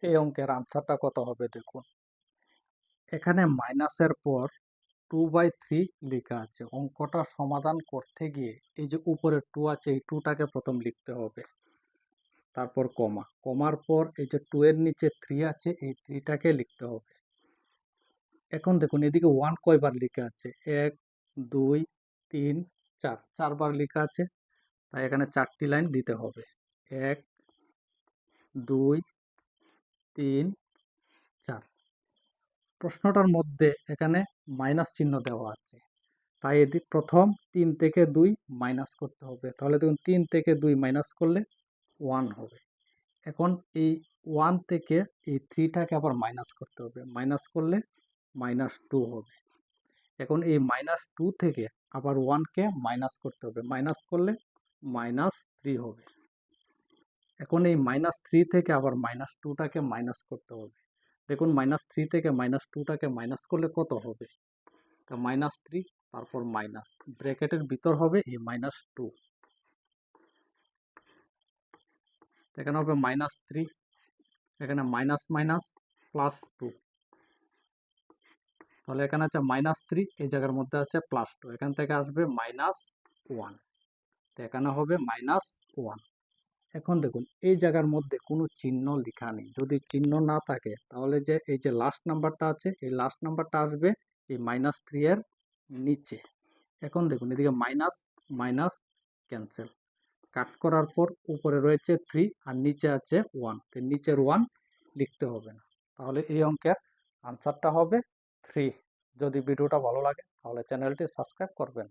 এই অঙ্কের আনসারটা কত হবে দেখুন। এখানে মাইনাসের পর 2/3 লেখা আছে। অঙ্কটা সমাধান করতে গিয়ে এই যে উপরে 2 আছে, এই 2টাকে প্রথম লিখতে হবে, তারপর কমা, কমার পর এই যে 2 এর নিচে 3 আছে, এই 3টাকে লিখতে হবে। এখন দেখুন এদিকে 1 কয়বার লেখা আছে, 1 2 3 4, 4বার লেখা আছে, তাই এখানে 4টি লাইন দিতে হবে। 1 2 3 4। প্রশ্নটার মধ্যে এখানে মাইনাস চিহ্ন দেওয়া আছে, তাই এটি প্রথম 3 থেকে 2 মাইনাস করতে হবে। তাহলে দেখুন 3 থেকে 2 মাইনাস করলে 1 হবে। এখন এই 1 থেকে এই 3টাকে আবার মাইনাস করতে হবে, মাইনাস করলে -2 হবে। এখন এই -2 থেকে আবার 1কে মাইনাস করতে হবে, মাইনাস করলে -3 হবে। এখন এই -3 থেকে আবার -2টাকে মাইনাস করতে হবে। দেখুন -3 থেকে -2টাকে মাইনাস করলে কত হবে, তা -3 তারপর মাইনাস, ব্র্যাকেটের ভিতর হবে এই -2, এখানে হবে -3, এখানে মাইনাস মাইনাস +2, তাহলে এখানে আছে -3, এই জায়গার মধ্যে আছে +2, এখান থেকে আসবে -1, তো এখানে হবে -1। এখন দেখুন এই জায়গার মধ্যে কোনো চিহ্ন লেখা নেই, যদি চিহ্ন না থাকে তাহলে যে এই যে লাস্ট নাম্বারটা আছে, এই লাস্ট নাম্বারটা আসবে এই -3 এর নিচে। এখন দেখুন এদিকে মাইনাস মাইনাস ক্যান্সেল, কাট করার পর উপরে রয়েছে 3 আর নিচে আছে 1, তো নিচের 1 লিখতে হবে না। তাহলে এই অঙ্কের আনসারটা হবে 3। যদি ভিডিওটা ভালো লাগে তাহলে চ্যানেলটি সাবস্ক্রাইব করবেন।